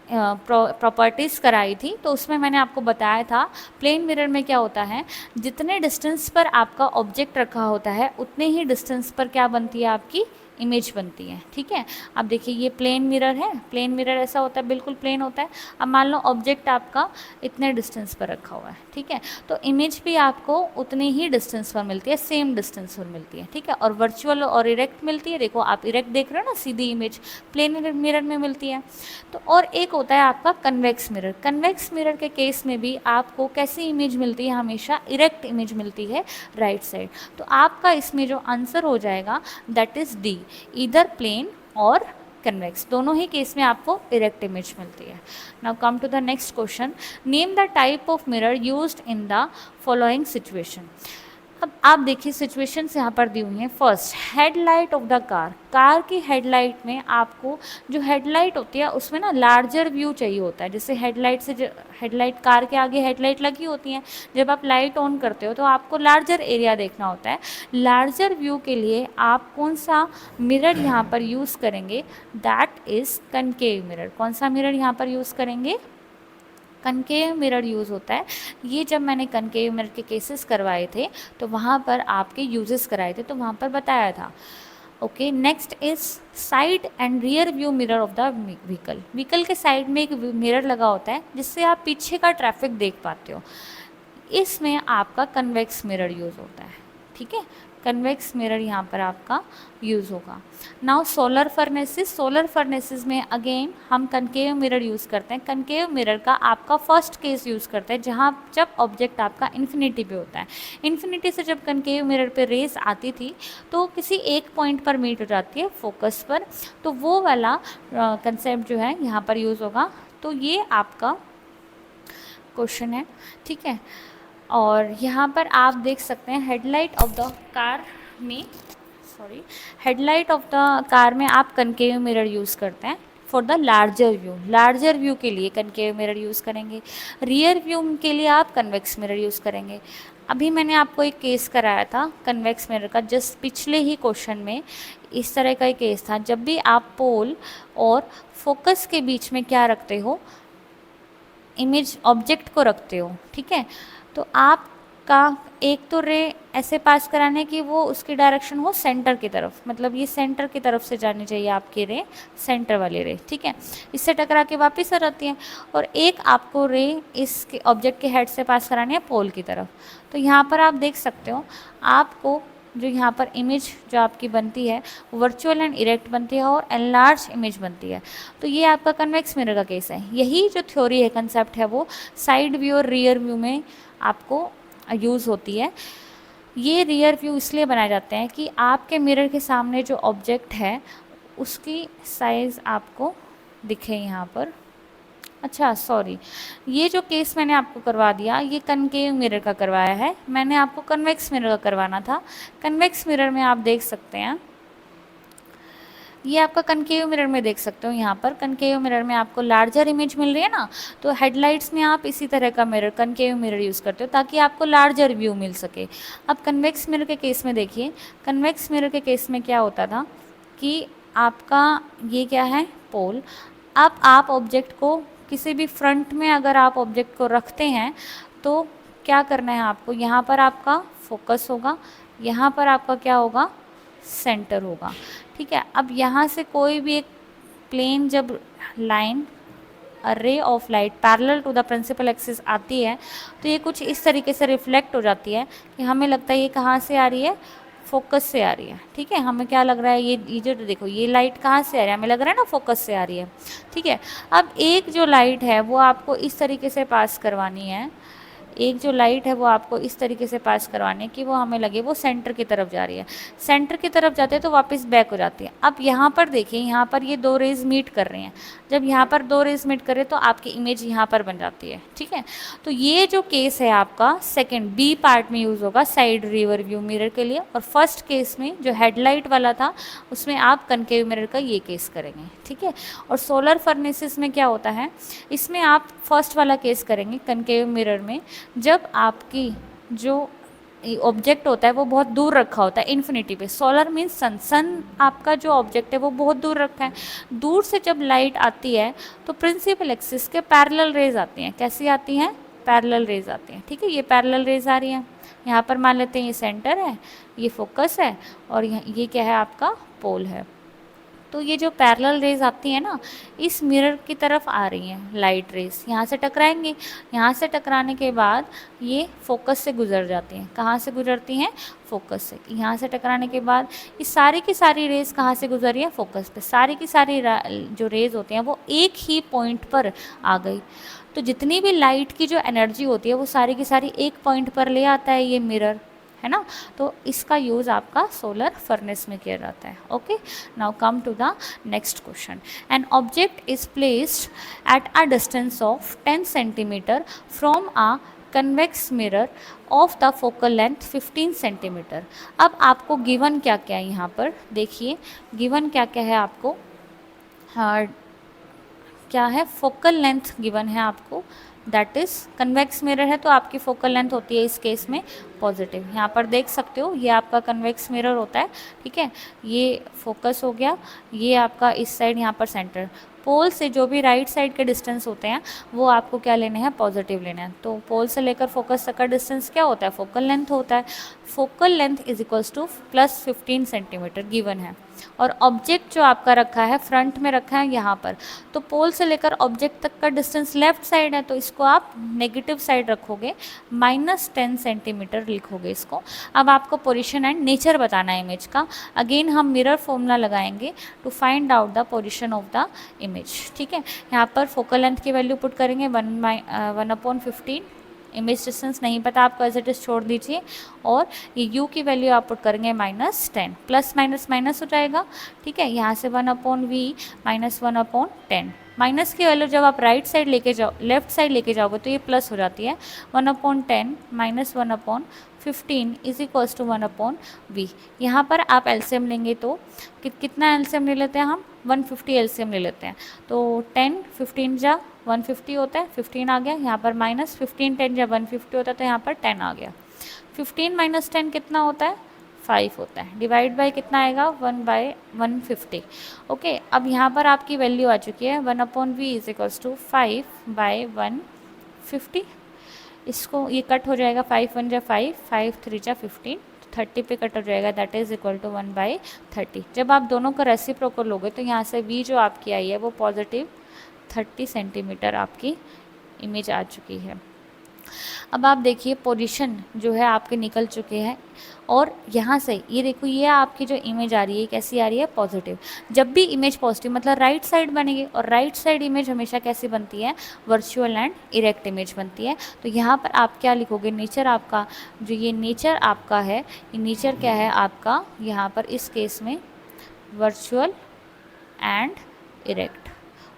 प्रॉपर्टीज़ कराई थी तो उसमें मैंने आपको बताया था प्लेन मिरर में क्या होता है, जितने डिस्टेंस पर आपका ऑब्जेक्ट रखा होता है उतने ही डिस्टेंस पर क्या बनती है, आपकी इमेज बनती है, ठीक है। अब देखिए ये प्लेन मिरर है, प्लेन मिरर ऐसा होता है, बिल्कुल प्लेन होता है। अब मान लो ऑब्जेक्ट आपका इतने डिस्टेंस पर रखा हुआ है, ठीक है, तो इमेज भी आपको उतनी ही डिस्टेंस पर मिलती है, सेम डिस्टेंस पर मिलती है, ठीक है। और वर्चुअल और इरेक्ट मिलती है, देखो आप इरेक्ट देख रहे हो ना, सीधी इमेज प्लेन मिरर में मिलती है। तो और एक होता है आपका कन्वेक्स मिरर, कन्वेक्स मिरर के केस में भी आपको कैसी इमेज मिलती है, हमेशा इरेक्ट इमेज मिलती है राइट साइड। तो आपका इसमें जो आंसर हो जाएगा that is D, either plane और कन्वेक्स, दोनों ही केस में आपको इरेक्ट इमेज मिलती है। Now come to the next question, name the type of mirror used in the following situation. अब आप देखिए सिचुएशंस यहाँ पर दी हुई हैं। First, headlight of the car, car की हेडलाइट में आपको जो हेडलाइट होती है उसमें ना लार्जर व्यू चाहिए होता है। जैसे हेडलाइट से हेडलाइट, कार के आगे हेडलाइट लगी होती हैं, जब आप लाइट ऑन करते हो तो आपको लार्जर एरिया देखना होता है। लार्जर व्यू के लिए आप कौन सा मिरर यहाँ पर यूज़ करेंगे, दैट इज़ कनकेव मिरर। कौन सा मिरर यहाँ पर यूज़ करेंगे, कनकेव मिरर यूज़ होता है। ये जब मैंने कनकेव मिरर के केसेस करवाए थे तो वहाँ पर आपके यूजेस कराए थे तो वहाँ पर बताया था। Okay, next is side and rear view mirror of the vehicle. Vehicle के साइड में एक मिरर लगा होता है जिससे आप पीछे का ट्रैफिक देख पाते हो, इसमें आपका कन्वेक्स मिरर यूज़ होता है, ठीक है। कन्वेक्स मिरर यहाँ पर आपका यूज़ होगा। Now solar furnaces, solar furnaces में अगेन हम कनकेव मिरर यूज़ करते हैं। कनकेव मिरर का आपका फर्स्ट केस यूज़ करते हैं जहाँ जब ऑब्जेक्ट आपका इन्फिनिटी पे होता है। इन्फिनिटी से जब कनकेव मिरर पे रेस आती थी तो किसी एक पॉइंट पर मीट हो जाती है, फोकस पर, तो वो वाला कंसेप्ट जो है यहाँ पर यूज़ होगा। तो ये आपका क्वेश्चन है, ठीक है। और यहाँ पर आप देख सकते हैं हेडलाइट ऑफ द कार में, sorry, headlight of the car में आप कनकेव मिरर यूज़ करते हैं फॉर द लार्जर व्यू के लिए कनकेव मिरर यूज़ करेंगे। रियर व्यू के लिए आप कन्वेक्स मिरर यूज़ करेंगे। अभी मैंने आपको एक केस कराया था कन्वेक्स मिरर का, जस्ट पिछले ही क्वेश्चन में इस तरह का एक केस था। जब भी आप पोल और फोकस के बीच में क्या रखते हो, इमेज ऑब्जेक्ट को रखते हो, ठीक है, तो आपका एक तो रे ऐसे पास कराने की वो उसकी डायरेक्शन हो सेंटर की तरफ, मतलब ये सेंटर की तरफ से जानी चाहिए आपकी रे, सेंटर वाली रे, ठीक है, इससे टकरा के वापस आ जाती है। और एक आपको रे इसके ऑब्जेक्ट के हेड से पास करानी है पोल की तरफ। तो यहाँ पर आप देख सकते हो आपको जो यहाँ पर इमेज जो आपकी बनती है वर्चुअल एंड इरेक्ट बनती है और एनलार्ज इमेज बनती है। तो ये आपका कन्वेक्स मिरर का केस है। यही जो थ्योरी है, कंसेप्ट है, वो साइड व्यू और रियर व्यू में आपको यूज़ होती है। ये रियर व्यू इसलिए बनाए जाते हैं कि आपके मिरर के सामने जो ऑब्जेक्ट है उसकी साइज़ आपको दिखे यहाँ पर। अच्छा सॉरी, ये जो केस मैंने आपको करवा दिया ये कनकेव मिरर का करवाया है, मैंने आपको कन्वेक्स मिरर का करवाना था। कन्वेक्स मिरर में आप देख सकते हैं, ये आपका कनकेव मिरर में देख सकते हो, यहाँ पर कनकेव मिरर में आपको लार्जर इमेज मिल रही है ना, तो हेडलाइट्स में आप इसी तरह का मिरर कनकेव मिरर यूज़ करते हो ताकि आपको लार्जर व्यू मिल सके। अब कन्वेक्स मिरर के केस में देखिए, कन्वेक्स मिरर के केस में क्या होता था कि आपका ये क्या है पोल, अब आप ऑब्जेक्ट को किसी भी फ्रंट में अगर आप ऑब्जेक्ट को रखते हैं तो क्या करना है आपको, यहाँ पर आपका फोकस होगा, यहाँ पर आपका क्या होगा, सेंटर होगा, ठीक है। अब यहाँ से कोई भी एक प्लेन जब line ray of light parallel to the principal axis आती है तो ये कुछ इस तरीके से रिफ्लेक्ट हो जाती है कि हमें लगता है ये कहाँ से आ रही है, फोकस से आ रही है, ठीक है। हमें क्या लग रहा है, ये जो देखो ये लाइट कहाँ से आ रही है, हमें लग रहा है ना फोकस से आ रही है, ठीक है। अब एक जो लाइट है वो आपको इस तरीके से पास करवानी है, एक जो लाइट है वो आपको इस तरीके से पास करवानी है कि वो हमें लगे वो सेंटर की तरफ जा रही है। सेंटर की तरफ जाते हैं तो वापस बैक हो जाती है। अब यहाँ पर देखिए, यहाँ पर ये दो रेज मीट कर रही हैं, जब यहाँ पर दो रेज मीट करे तो आपकी इमेज यहाँ पर बन जाती है, ठीक है। तो ये जो केस है आपका सेकंड बी पार्ट में यूज़ होगा साइड रिवर व्यू मिरर के लिए, और फर्स्ट केस में जो हेडलाइट वाला था उसमें आप कनकेव मिरर का ये केस करेंगे, ठीक है। और सोलर फर्नेसेस में क्या होता है, इसमें आप फर्स्ट वाला केस करेंगे कनकेव मिरर में जब आपकी जो ऑब्जेक्ट होता है वो बहुत दूर रखा होता है इन्फिनिटी पे। सोलर मीन्स सन, सन आपका जो ऑब्जेक्ट है वो बहुत दूर रखा है, दूर से जब लाइट आती है तो प्रिंसिपल एक्सिस के पैरेलल रेज आती हैं। कैसी आती हैं, पैरेलल रेज आती हैं, ठीक है। ये पैरेलल रेज आ रही हैं, यहाँ पर मान लेते हैं ये सेंटर है, ये फोकस है, और ये क्या है आपका पोल है। तो ये जो पैरेलल रेज आती है ना इस मिरर की तरफ आ रही हैं लाइट रेज, यहाँ से टकराएंगे, यहाँ से टकराने के बाद ये फोकस से गुजर जाती हैं। कहाँ से गुजरती हैं, फोकस से। यहाँ से टकराने के बाद ये सारी की सारी रेज कहाँ से गुजर रही है, फोकस पे। सारी की सारी जो रेज होती हैं वो एक ही पॉइंट पर आ गई, तो जितनी भी लाइट की जो एनर्जी होती है वो सारी की सारी एक पॉइंट पर ले आता है ये मिरर, है ना। तो इसका यूज़ आपका सोलर फर्नेस में किया जाता है। Okay, now come to the next question. An object is placed at a distance of 10 centimetre from a convex mirror of the focal length 15 centimetre. अब आपको गिवन क्या क्या है, यहाँ पर देखिए गिवन क्या क्या है आपको, क्या है, फोकल लेंथ गिवन है आपको, दैट इज़ कन्वेक्स मिरर है तो आपकी फोकल लेंथ होती है इस केस में पॉजिटिव। यहाँ पर देख सकते हो ये आपका कन्वेक्स मिरर होता है, ठीक है। ये फोकस हो गया, ये आपका इस साइड यहाँ पर सेंटर। पोल से जो भी राइट साइड के डिस्टेंस होते हैं वो आपको क्या लेने हैं, पॉजिटिव लेने हैं। तो पोल से लेकर फोकस तक का डिस्टेंस क्या होता है, फोकल लेंथ होता है। Focal length is equals two plus 15 centimetre given है। और ऑब्जेक्ट जो आपका रखा है फ्रंट में रखा है यहाँ पर, तो पोल से लेकर ऑब्जेक्ट तक का डिस्टेंस लेफ्ट साइड है तो इसको आप नेगेटिव साइड रखोगे, -10 सेंटीमीटर लिखोगे इसको। अब आपको पोजीशन एंड नेचर बताना है इमेज का। अगेन हम मिरर फॉर्मूला लगाएंगे to find out the position of the image, ठीक है। यहाँ पर फोकल लेंथ की वैल्यू पुट करेंगे 1/15 इमेज डिस्टेंस नहीं पता आपको, एज इट इज छोड़ दीजिए। और ये u की वैल्यू आप पुट करेंगे -10, प्लस माइनस माइनस हो जाएगा, ठीक है। यहाँ से 1/v माइनस 1/10, माइनस की वैल्यू जब आप राइट साइड लेके जाओ, लेफ्ट साइड लेके जाओगे तो ये प्लस हो जाती है। 1/10 minus 1/15 is equals to 1/v। यहाँ पर आप एलसीएम लेंगे तो कितना एलसीएम ले लेते हैं हम, 150 एलसीएम ले लेते हैं। तो 10 15 जा 150 होता है, 15 आ गया। यहाँ पर माइनस 15 10 जा 150 होता है, तो यहाँ पर 10 आ गया। 15 माइनस 10 कितना होता है, 5 होता है। डिवाइड बाय कितना आएगा, 1/150। ओके, अब यहाँ पर आपकी वैल्यू आ चुकी है 1/v इज इक्वल्स टू 5/150। इसको ये कट हो जाएगा, 5 1 जा 5, 5 3 जा 15, 30 पे कट हो जाएगा, दैट इज इक्वल टू 1/30। जब आप दोनों का रेसिप्रोकल लोगे तो यहाँ से v जो आपकी आई है वो पॉजिटिव 30 सेंटीमीटर आपकी इमेज आ चुकी है। अब आप देखिए पोजीशन जो है आपके निकल चुके हैं, और यहाँ से ये देखो, ये आपकी जो इमेज आ रही है कैसी आ रही है, पॉजिटिव। जब भी इमेज पॉजिटिव मतलब राइट साइड बनेगी, और राइट साइड इमेज हमेशा कैसी बनती है, वर्चुअल एंड इरेक्ट इमेज बनती है। तो यहाँ पर आप क्या लिखोगे, नेचर आपका जो ये नेचर आपका है, ये नेचर क्या है आपका, यहाँ पर इस केस में वर्चुअल एंड इरेक्ट।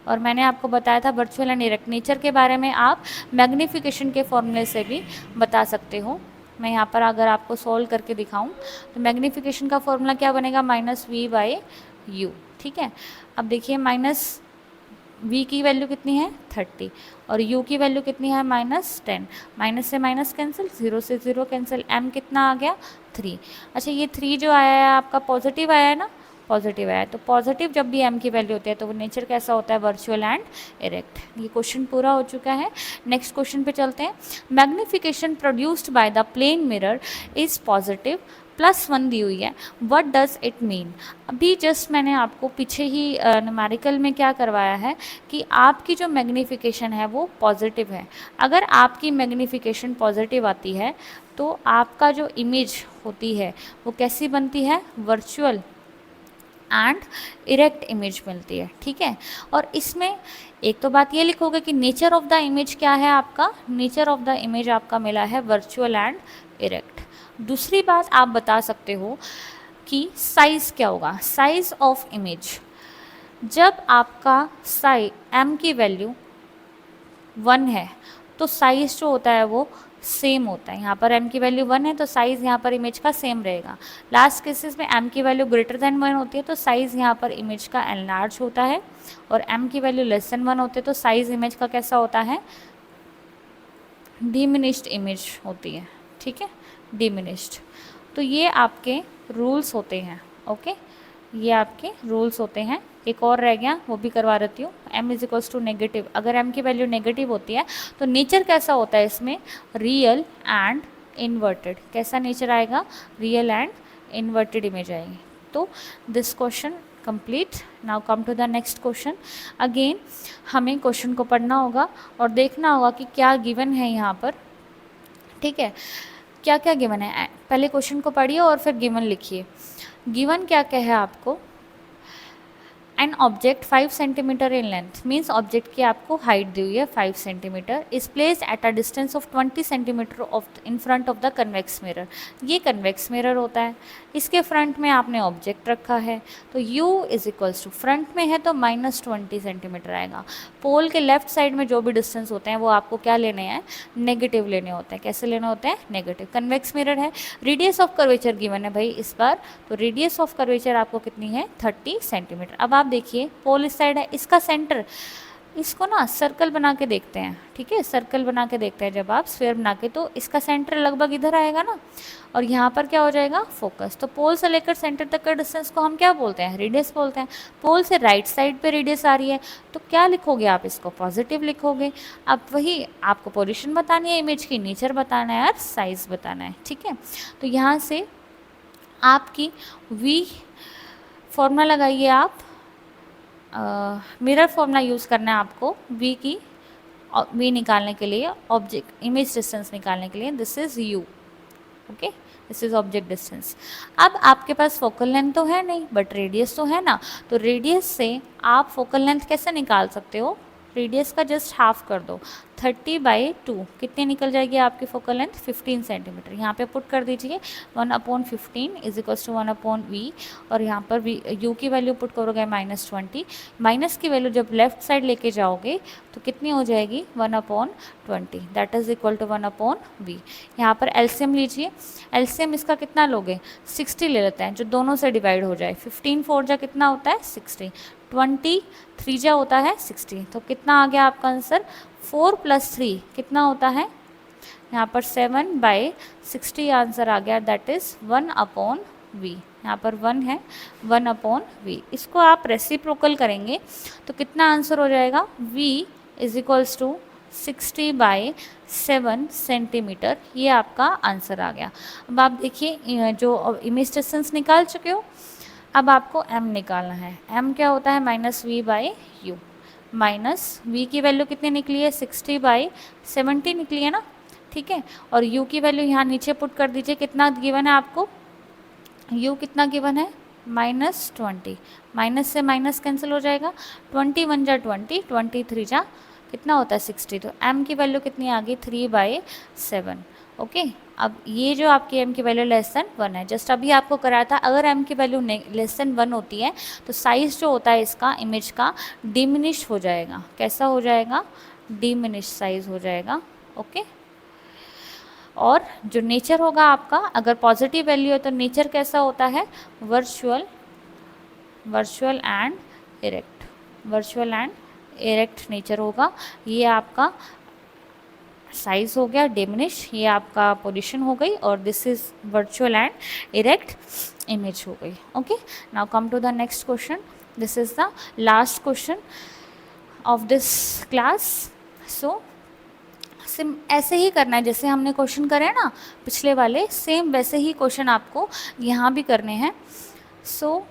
और मैंने आपको बताया था वर्चुअल एंड इरेक्ट नेचर के बारे में आप मैग्नीफिकेशन के फॉर्मूले से भी बता सकते हो। मैं यहाँ पर अगर आपको सॉल्व करके दिखाऊं तो मैग्नीफिकेशन का फॉर्मूला क्या बनेगा, -v/u, ठीक है। अब देखिए -v की वैल्यू कितनी है 30, और u की वैल्यू कितनी है -10, माइनस से माइनस कैंसिल, 0 से 0 कैंसिल, m कितना आ गया 3। अच्छा, ये 3 जो आया है आपका पॉजिटिव आया है ना, पॉजिटिव आया। तो पॉजिटिव जब भी m की वैल्यू होती है तो वो नेचर कैसा होता है, वर्चुअल एंड इरेक्ट। ये क्वेश्चन पूरा हो चुका है। नेक्स्ट क्वेश्चन पे चलते हैं। Magnification produced by the plane mirror is positive +1 दी हुई है, व्हाट डज इट मीन। अभी जस्ट मैंने आपको पीछे ही न्यूमेरिकल में क्या करवाया है कि आपकी जो मैग्नीफिकेशन है वो पॉजिटिव है। अगर आपकी मैग्नीफिकेशन पॉजिटिव आती है तो आपका जो इमेज होती है वो कैसी बनती है, वर्चुअल एंड इरेक्ट इमेज मिलती है, ठीक है। और इसमें एक तो बात ये लिखोगे कि नेचर ऑफ द इमेज क्या है आपका, नेचर ऑफ द इमेज आपका मिला है वर्चुअल एंड इरेक्ट। दूसरी बात आप बता सकते हो कि साइज़ क्या होगा, साइज ऑफ इमेज। जब आपका साइज m की वैल्यू 1 है तो साइज़ जो होता है वो सेम होता है। यहाँ पर m की वैल्यू 1 है तो साइज़ यहाँ पर इमेज का सेम रहेगा। लास्ट केसेस में m की वैल्यू ग्रेटर देन 1 होती है तो साइज़ यहाँ पर इमेज का एनलार्ज होता है, और m की वैल्यू लेस देन 1 होती है तो साइज़ इमेज का कैसा होता है, डिमिनिश्ड इमेज होती है, ठीक है, डिमिनिश्ड। तो ये आपके रूल्स होते हैं, ओके, ये आपके रूल्स होते हैं। एक और रह गया, वो भी करवा देती हूँ। m is equals to negative, अगर m की वैल्यू नेगेटिव होती है तो नेचर कैसा होता है इसमें, रियल एंड इन्वर्टेड। कैसा नेचर आएगा, रियल एंड इन्वर्टेड इमेज आएगी। तो this question complete. Now come to the next question. Again हमें क्वेश्चन को पढ़ना होगा और देखना होगा कि क्या गिवन है यहाँ पर, ठीक है, क्या क्या गिवन है। पहले क्वेश्चन को पढ़िए और फिर गिवन लिखिए। गिवन क्या क्या है आपको, an object 5 centimetre in length, means object की आपको हाइट दी हुई है 5 centimetre, is placed at a distance of 20 centimetre of in front of the convex mirror. ये कन्वेक्स मिरर होता है, इसके फ्रंट में आपने ऑब्जेक्ट रखा है तो u is equals to, front में है तो -20 सेंटीमीटर आएगा। पोल के लेफ्ट साइड में जो भी डिस्टेंस होते हैं वो आपको क्या लेने हैं, नेगेटिव लेने होते हैं। कैसे लेने होते हैं, नेगेटिव। कन्वेक्स मिरर है, रेडियस ऑफ कर्वेचर गिवन है भाई इस बार, तो रेडियस ऑफ कर्वेचर आपको कितनी है, 30 सेंटीमीटर। अब आप देखिए पोल इस साइड है, इसका सेंटर, इसको ना सर्कल बना के देखते हैं, ठीक है, सर्कल बना के देखते हैं जब आप स्फीयर बना के, तो इसका सेंटर लगभग इधर आएगा ना, और यहाँ पर क्या हो जाएगा, फोकस। तो पोल से लेकर सेंटर तक का डिस्टेंस को हम क्या बोलते हैं, रेडियस बोलते हैं। पोल से राइट साइड पे रेडियस आ रही है तो क्या लिखोगे आप, इसको पॉजिटिव लिखोगे। अब वही आपको पोजीशन बतानी है इमेज की, नेचर बताना है और साइज बताना है, ठीक है। तो यहाँ से आपकी v फॉर्मूला लगाइए आप, मिरर फॉर्मूला यूज़ करना है आपको v निकालने के लिए, ऑब्जेक्ट इमेज डिस्टेंस निकालने के लिए। This is u, okay, this is object distance. अब आपके पास फोकल लेंथ तो है नहीं बट रेडियस तो है ना, तो रेडियस से आप फोकल लेंथ कैसे निकाल सकते हो, रेडियस का जस्ट हाफ कर दो, 30/2 कितनी निकल जाएगी आपकी फोकल लेंथ, 15 सेंटीमीटर। यहाँ पे पुट कर दीजिए 1/15 इज इक्वल्स टू 1/v, और यहाँ पर v u की वैल्यू पुट करोगे -20, माइनस की वैल्यू जब लेफ्ट साइड लेके जाओगे तो कितनी हो जाएगी 1/20, that is equal to 1/v। यहाँ पर एलसीएम लीजिए, एलसीएम इसका कितना लोगे, 60 ले लेते हैं जो दोनों से डिवाइड हो जाए, 15 4 जा कितना होता है 60, 20 3 जा होता है 60, तो कितना आ गया आपका आंसर, 4 + 3 कितना होता है यहाँ पर 7/60 आंसर आ गया, दैट इज़ 1/v। यहाँ पर 1 है, 1/v। इसको आप रेसिप्रोकल करेंगे तो कितना आंसर हो जाएगा, v is equals to 60/7 centimetre, ये आपका आंसर आ गया। अब आप देखिए जो इमेज डिस्टेंस निकाल चुके हो, अब आपको m निकालना है। m क्या होता है, -v/u, माइनस v की वैल्यू कितनी निकली है, 60/70 निकली है ना, ठीक है। और u की वैल्यू यहाँ नीचे पुट कर दीजिए, कितना गिवन है आपको, u कितना गिवन है, -20, माइनस से माइनस कैंसिल हो जाएगा, 21 जा 20, 23 जा कितना होता है 60, तो m की वैल्यू कितनी आ गई 3/7, ओके। अब ये जो आपकी m की वैल्यू <1 है, जस्ट अभी आपको कराया था, अगर m की वैल्यू <1 होती है तो साइज़ जो होता है इसका इमेज का डिमिनिश हो जाएगा, कैसा हो जाएगा, डिमिनिश साइज़ हो जाएगा, ओके। और जो नेचर होगा आपका, अगर पॉजिटिव वैल्यू है तो नेचर कैसा होता है, वर्चुअल एंड इरेक्ट नेचर होगा। ये आपका साइज हो गया डिमिनिश, ये आपका पोजीशन हो गई, और this is virtual and erect image हो गई, okay. Now come to the next question, this is the last question of this class. So ऐसे ही करना है जैसे हमने क्वेश्चन करे ना पिछले वाले, सेम वैसे ही क्वेश्चन आपको यहाँ भी करने हैं। So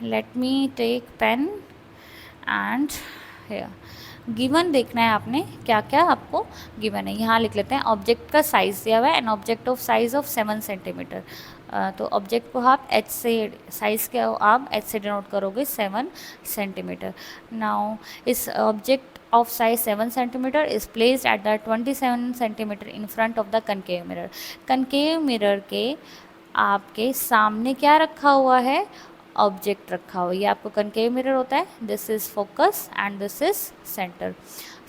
let me take pen and here, given देखना है आपने, क्या क्या आपको गिवन है, यहाँ लिख लेते हैं। ऑब्जेक्ट का साइज दिया हुआ है, an object of size of 7 centimetre, तो ऑब्जेक्ट को आप h से, साइज के आप h से डिनोट करोगे 7 सेंटीमीटर। नाउ इस object of size 7 centimeter is placed at the 27 centimeter in front of the concave mirror। concave mirror के आपके सामने क्या रखा हुआ है, ऑब्जेक्ट रखा हुआ है, ये आपको concave mirror होता है, this is focus and this is centre.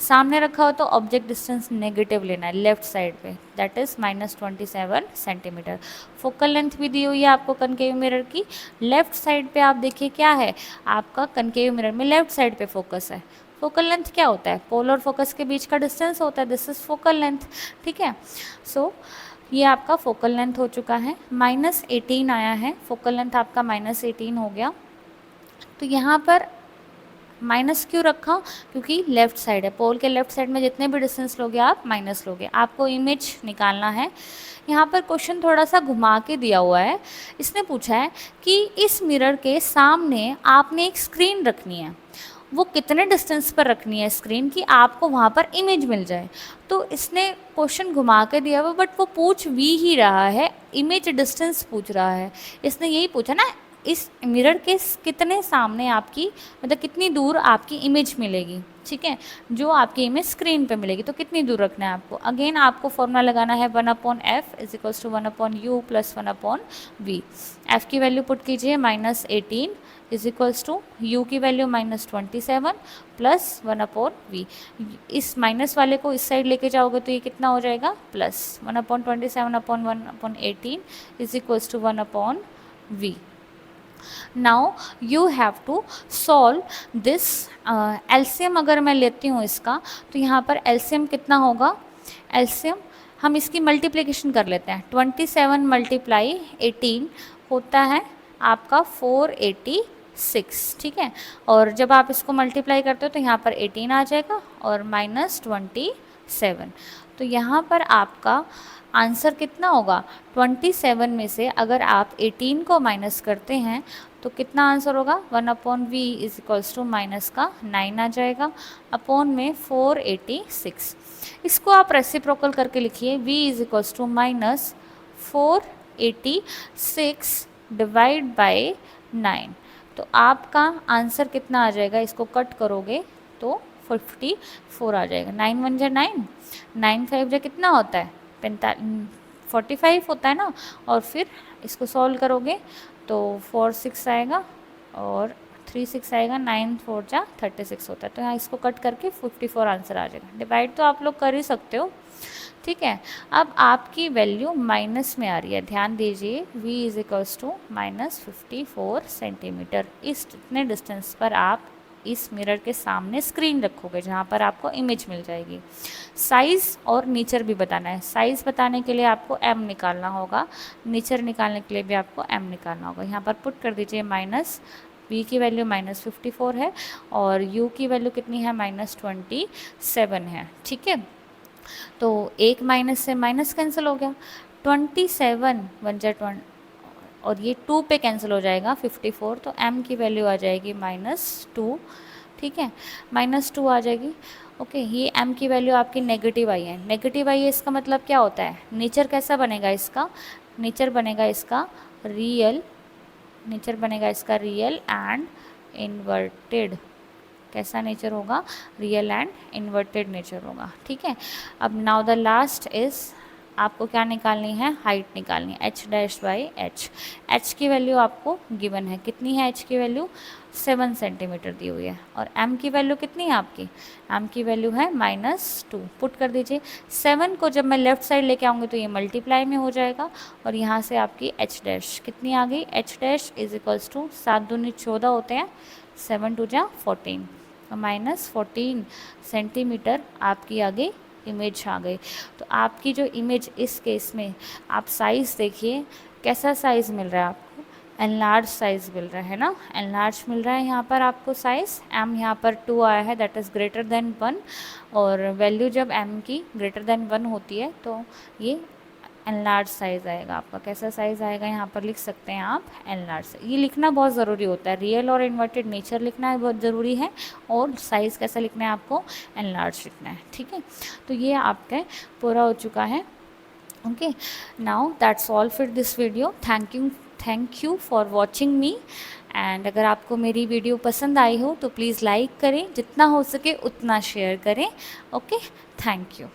सामने रखा हो तो ऑब्जेक्ट डिस्टेंस नेगेटिव लेना है लेफ्ट साइड पे, that is -27 centimetre. Focal length भी दी हुई है आपको कनकेव मिरर की, लेफ्ट साइड पे आप देखिए क्या है, आपका कनकेव मिरर में लेफ्ट साइड पे फोकस है। फोकल लेंथ क्या होता है, पोल और फोकस के बीच का डिस्टेंस होता है, दिस इज फोकल लेंथ, ठीक है। सो ये आपका फोकल लेंथ हो चुका है, -18 आया है, फोकल लेंथ आपका -18 हो गया। तो यहाँ पर माइनस क्यों रखा, क्योंकि लेफ्ट साइड है, पोल के लेफ्ट साइड में जितने भी डिस्टेंस लोगे आप माइनस लोगे, आपको इमेज निकालना है। यहाँ पर क्वेश्चन थोड़ा सा घुमा के दिया हुआ है, इसने पूछा है कि इस मिरर के सामने आपने एक स्क्रीन रखनी है, वो कितने डिस्टेंस पर रखनी है स्क्रीन की आपको वहाँ पर इमेज मिल जाए। तो इसने क्वेश्चन घुमा के दिया हुआ, बट वो पूछ भी ही रहा है, इमेज डिस्टेंस पूछ रहा है, इसने यही पूछा ना इस मिरर के कितने सामने आपकी, मतलब कितनी दूर आपकी इमेज मिलेगी, ठीक है, जो आपकी इमेज स्क्रीन पे मिलेगी, तो कितनी दूर रखना है आपको। अगेन आपको फॉर्मूला लगाना है 1/f is equals to 1/u plus 1/v। f की वैल्यू पुट कीजिए -18 इज इक्वल्स टू u की वैल्यू -27 प्लस 1/v। इस माइनस वाले को इस साइड लेके जाओगे तो ये कितना हो जाएगा, plus 1/27/1/18 is equals to 1/v। Now you have to solve this LCM. अगर मैं लेती हूँ इसका तो यहाँ पर एलसीएम कितना होगा, एलसीएम हम इसकी मल्टीप्लिकेशन कर लेते हैं, 27 × 18 होता है आपका 486, ठीक है। और जब आप इसको मल्टीप्लाई करते हो तो यहाँ पर 18 आ जाएगा और -27, तो यहाँ पर आपका आंसर कितना होगा, 27 में से अगर आप 18 को माइनस करते हैं तो कितना आंसर होगा, 1/v is equals to minus का 9 आ जाएगा, अपॉन में 486। इसको आप रेसिप्रोकल करके लिखिए, v is equals to -486 divide by 9, तो आपका आंसर कितना आ जाएगा, इसको कट करोगे तो 54 आ जाएगा। 9 1 जा 9, 9 5 जा कितना होता है 45 होता है ना। और फिर इसको सॉल्व करोगे तो 4 6 आएगा और 3 6 आएगा, 9 4 जा 36 होता है। तो यहाँ इसको कट करके 54 आंसर आ जाएगा। डिवाइड तो आप लोग कर ही सकते हो, ठीक है। अब आपकी वैल्यू माइनस में आ रही है, ध्यान दीजिए v is equals to -54 centimetre. इस इतने डिस्टेंस पर आप इस मिरर के सामने स्क्रीन रखोगे जहाँ पर आपको इमेज मिल जाएगी। साइज़ और नीचर भी बताना है। साइज़ बताने के लिए आपको m निकालना होगा, नीचर निकालने के लिए भी आपको m निकालना होगा। यहाँ पर पुट कर दीजिए माइनस, v की वैल्यू -54 है और u की वैल्यू कितनी है -27 है, ठीक है। तो एक माइनस से माइनस कैंसिल हो गया, 27 1 जा 20 और ये 2 पे कैंसिल हो जाएगा 54, तो m की वैल्यू आ जाएगी -2, ठीक है, -2 आ जाएगी। ओके, ये m की वैल्यू आपकी नेगेटिव आई है। नेगेटिव आई है इसका मतलब क्या होता है, नेचर कैसा बनेगा इसका, नेचर बनेगा इसका रियल, नेचर बनेगा इसका रियल एंड इन्वर्टेड। कैसा नेचर होगा, रियल एंड इन्वर्टेड नेचर होगा, ठीक है। अब नाउ द लास्ट इज, आपको क्या निकालनी है, हाइट निकालनी है, h dash by H. h की वैल्यू आपको गिवन है, कितनी है h की वैल्यू 7 सेंटीमीटर दी हुई है। और m की वैल्यू कितनी है आपकी, m की वैल्यू है -2, पुट कर दीजिए। 7 को जब मैं लेफ्ट साइड लेके आऊँगी तो ये मल्टीप्लाई में हो जाएगा और यहाँ से आपकी h डैश कितनी आ गई, h dash is equals to 7 दूनी 14 होते हैं, 7 2 जा 14, -14 सेंटीमीटर आपकी आ गई, इमेज आ गई। तो आपकी जो इमेज इस केस में आप साइज़ देखिए कैसा साइज़ मिल रहा है आपको, एनलार्ज साइज़ मिल रहा है ना, एनलार्ज मिल रहा है यहाँ पर आपको साइज़। m यहाँ पर 2 आया है, दैट इज़ ग्रेटर देन 1, और वैल्यू जब m की ग्रेटर देन 1 होती है तो ये एनलार्ज साइज़ आएगा आपका। कैसा साइज़ आएगा यहाँ पर लिख सकते हैं आप, एनलार्ज। ये लिखना बहुत ज़रूरी होता है, रियल और इन्वर्टेड नेचर लिखना है बहुत ज़रूरी है, और साइज़ कैसा लिखना है आपको, एनलार्ज लिखना है, ठीक है। तो ये आपका पूरा हो चुका है। Okay, now that's all for this video. Thank you for watching me. And अगर आपको मेरी वीडियो पसंद आई हो तो प्लीज़ लाइक करें, जितना हो सके उतना शेयर करें। Okay, thank you.